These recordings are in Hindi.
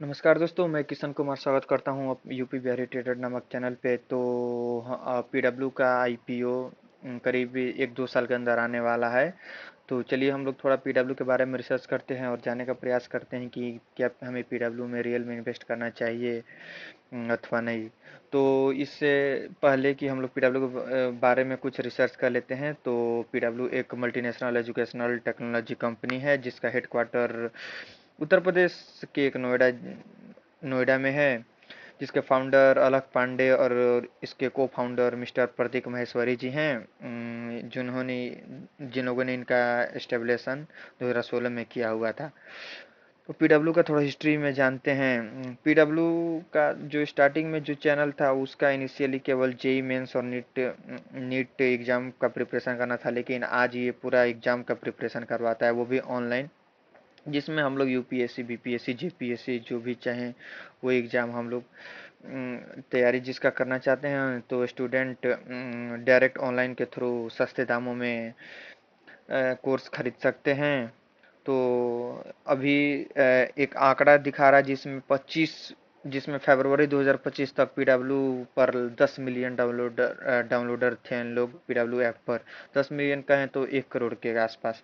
नमस्कार दोस्तों, मैं किशन कुमार स्वागत करता हूं यूपी बिहारी ट्रेडर नामक चैनल पे। तो पीडब्ल्यू का आईपीओ करीब 1-2 साल के अंदर आने वाला है। तो चलिए हम लोग थोड़ा पीडब्ल्यू के बारे में रिसर्च करते हैं और जानने का प्रयास करते हैं कि क्या हमें पीडब्ल्यू में रियल में इन्वेस्ट करना चाहिए अथवा नहीं। तो इससे पहले कि हम लोग पीडब्ल्यू के बारे में कुछ रिसर्च कर लेते हैं, तो पीडब्ल्यू एक मल्टीनेशनल एजुकेशनल टेक्नोलॉजी कंपनी है जिसका हेडक्वार्टर उत्तर प्रदेश के एक नोएडा नोएडा में है, जिसके फाउंडर अलख पांडे और इसके को फाउंडर मिस्टर प्रतीक महेश्वरी जी हैं, जिन लोगों ने इनका एस्टेब्लिशन 2016 में किया हुआ था। तो पीडब्ल्यू का थोड़ा हिस्ट्री में जानते हैं। पीडब्ल्यू का जो स्टार्टिंग में जो चैनल था उसका इनिशियली केवल जेई मेंस और नीट नीट एग्जाम का प्रिपरेशन करना था, लेकिन आज ये पूरा एग्जाम का प्रिपरेशन करवाता है, वो भी ऑनलाइन, जिसमें हम लोग यूपीएससी बीपीएससी जेपीएससी जो भी चाहें वो एग्ज़ाम हम लोग तैयारी जिसका करना चाहते हैं तो स्टूडेंट डायरेक्ट ऑनलाइन के थ्रू सस्ते दामों में कोर्स खरीद सकते हैं। तो अभी एक आंकड़ा दिखा रहा है जिसमें फरवरी 2025 तक पीडब्ल्यू पर 10 मिलियन डाउनलोडर थे इन लोग पीडब्ल्यू ऐप पर। 10 मिलियन कहें तो 1 करोड़ के आसपास।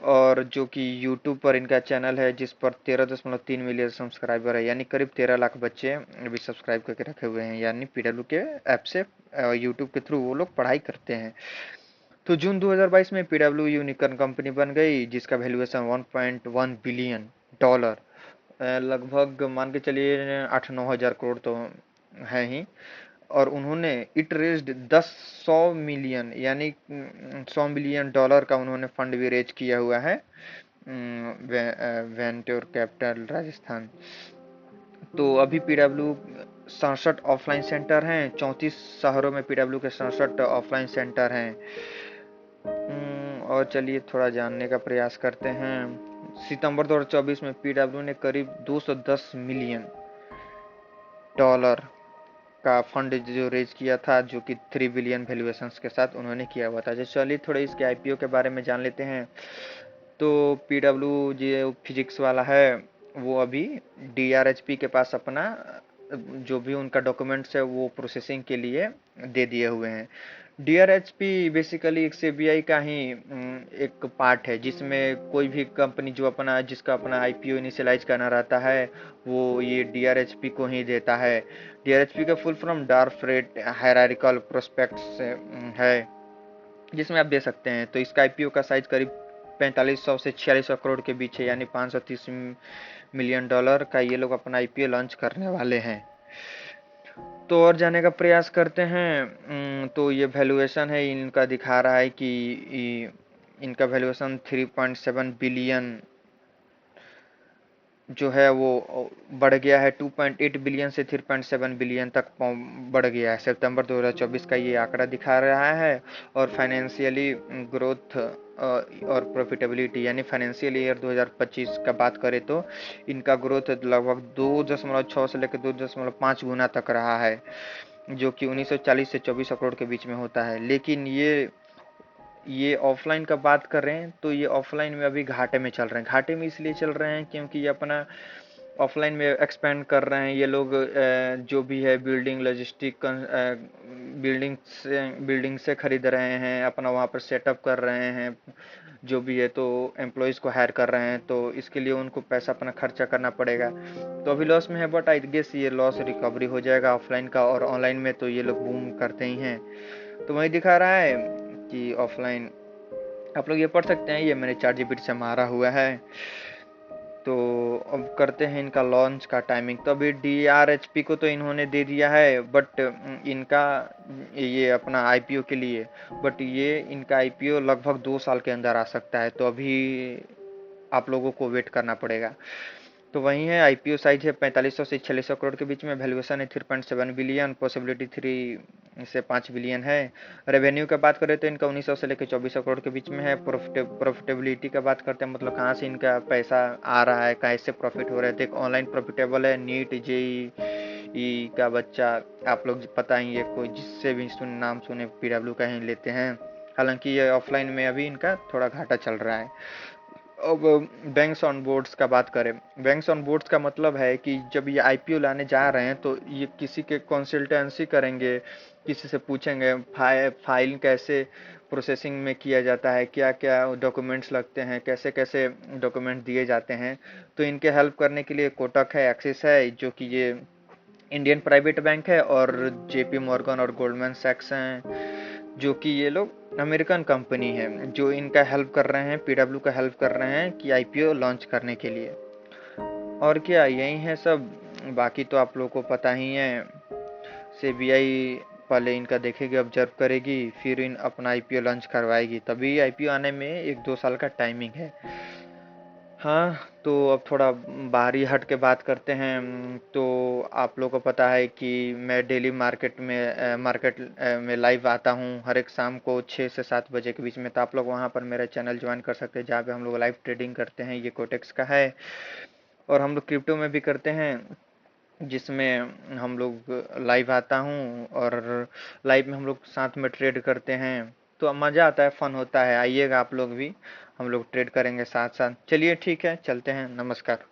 और जो कि यूट्यूब पर इनका चैनल है जिस पर 13.3 मिलियन सब्सक्राइबर है, यानी करीब 13 लाख बच्चे अभी सब्सक्राइब करके रखे हुए हैं, यानी पीडब्ल्यू के ऐप से यूट्यूब के थ्रू वो लोग पढ़ाई करते हैं। तो जून 2022 में पीडब्ल्यू यूनिकॉर्न कंपनी बन गई जिसका वैल्यूएशन 1.1 बिलियन डॉलर, लगभग मान के चलिए 8-9 हज़ार करोड़ तो है ही। और उन्होंने इट रेज्ड 100 मिलियन यानी 100 मिलियन डॉलर का उन्होंने फंड भी रेज किया हुआ है वेंट्योर कैपिटल राजस्थान। तो अभी पीडब्ल्यू 67 ऑफलाइन सेंटर हैं, 34 शहरों में पीडब्ल्यू के 67 ऑफलाइन सेंटर हैं। और चलिए थोड़ा जानने का प्रयास करते हैं। सितंबर 2024 में पीडब्ल्यू ने करीब 210 मिलियन डॉलर का फंड जो रेज किया था, जो कि 3 बिलियन वैल्यूएशंस के साथ उन्होंने किया हुआ था। जो चलिए थोड़े इसके आईपीओ के बारे में जान लेते हैं। तो पीडब्ल्यू जो फिजिक्स वाला है वो अभी डीआरएचपी के पास अपना जो भी उनका डॉक्यूमेंट्स है वो प्रोसेसिंग के लिए दे दिए हुए हैं। डीआरएचपी बेसिकली एक सीबीआई का ही एक पार्ट है, जिसमें कोई भी कंपनी जो जिसका अपना आईपीओ इनिशियलाइज करना रहता है वो ये डीआरएचपी को ही देता है। डीआरएचपी का full form dark rate hierarchical prospects है, जिसमें आप दे सकते हैं। तो इसका आईपीओ का साइज करीब 4500 से 4600 करोड़ के बीच है, यानी 530 मिलियन डॉलर का ये लोग अपना आईपीओ लॉन्च करने वाले हैं। तो और जाने का प्रयास करते हैं। तो ये वैल्यूएशन है इनका दिखा रहा है कि इनका वैल्यूएशन 3.7 बिलियन जो है वो बढ़ गया है, 2.8 बिलियन से 3.7 बिलियन तक बढ़ गया है। सितंबर 2024 का ये आंकड़ा दिखा रहा है। और फाइनेंशियली ग्रोथ और प्रॉफिटेबिलिटी यानी फाइनेंशियल ईयर 2025 का बात करें तो इनका ग्रोथ लगभग 2.6 से लेकर 2.5 गुना तक रहा है, जो कि 1940 से 2400 करोड़ के बीच में होता है। लेकिन ये ऑफलाइन का बात कर रहे हैं तो ये ऑफलाइन में अभी घाटे में चल रहे हैं। घाटे में इसलिए चल रहे हैं क्योंकि ये अपना ऑफलाइन में एक्सपेंड कर रहे हैं। ये लोग जो भी है बिल्डिंग लॉजिस्टिक बिल्डिंग से खरीद रहे हैं, अपना वहाँ पर सेटअप कर रहे हैं, जो भी है तो एम्प्लॉयज़ को हायर कर रहे हैं, तो इसके लिए उनको पैसा अपना खर्चा करना पड़ेगा। तो अभी लॉस में है, बट आई गेस ये लॉस रिकवरी हो जाएगा ऑफलाइन का, और ऑनलाइन में तो ये लोग बूम करते ही हैं। तो वही दिखा रहा है कि ऑफलाइन आप लोग ये पढ़ सकते हैं, ये मैंने चार्ट जीपीटी से मारा हुआ है। तो अब करते हैं इनका लॉन्च का टाइमिंग। तो अभी डीआरएचपी को तो इन्होंने दे दिया है, बट इनका ये अपना आईपीओ के लिए, बट ये इनका आईपीओ लगभग 2 साल के अंदर आ सकता है, तो अभी आप लोगों को वेट करना पड़ेगा। तो वही है, आईपीओ साइज है 4500 से 4600 करोड़ के बीच में, वैल्यूएशन है 3.7 बिलियन, पॉसिबिलिटी 3 से 5 बिलियन है। रेवेन्यू का बात करें तो इनका 1900 से लेकर 2400 करोड़ के बीच में है। प्रॉफिटेबिलिटी का बात करते हैं, मतलब कहाँ से इनका पैसा आ रहा है, कैसे प्रॉफिट हो रहे थे। ऑनलाइन प्रॉफिटेबल है, नीट जेई का बच्चा आप लोग पता ही है, कोई जिससे भी नाम सुने पीडब्ल्यू का ही लेते हैं। हालांकि ये ऑफलाइन में अभी इनका थोड़ा घाटा चल रहा है। अब बैंक्स ऑन बोर्ड्स का बात करें, बैंक्स ऑन बोर्ड्स का मतलब है कि जब ये आईपीओ लाने जा रहे हैं तो ये किसी के कंसल्टेंसी करेंगे, किसी से पूछेंगे फाइल कैसे प्रोसेसिंग में किया जाता है, क्या क्या डॉक्यूमेंट्स लगते हैं, कैसे कैसे डॉक्यूमेंट दिए जाते हैं। तो इनके हेल्प करने के लिए कोटक है, एक्सिस है, जो कि ये इंडियन प्राइवेट बैंक है, और जेपी मॉर्गन और गोल्डमैन सैक्स हैं, जो कि ये लोग अमेरिकन कंपनी है, जो इनका हेल्प कर रहे हैं, पीडब्ल्यू का हेल्प कर रहे हैं कि आईपीओ लॉन्च करने के लिए। और क्या यही है सब, बाकी तो आप लोगों को पता ही है। सीबीआई पहले इनका देखेगी, ऑब्जर्व करेगी, फिर इन अपना आईपीओ लॉन्च करवाएगी, तभी आईपीओ आने में 1-2 साल का टाइमिंग है। हाँ, तो अब थोड़ा बाहर ही हट के बात करते हैं। तो आप लोगों को पता है कि मैं डेली मार्केट में लाइव आता हूँ हर एक शाम को 6 से 7 बजे के बीच में। तो आप लोग वहाँ पर मेरा चैनल ज्वाइन कर सकते हैं, जहाँ पे हम लोग लाइव ट्रेडिंग करते हैं। ये कोटेक्स का है, और हम लोग क्रिप्टो में भी करते हैं, जिसमें हम लोग लाइव आता हूँ, और लाइव में हम लोग साथ में ट्रेड करते हैं। तो मज़ा आता है, फन होता है, आइएगा आप लोग भी, हम लोग ट्रेड करेंगे साथ साथ। चलिए ठीक है, चलते हैं, नमस्कार।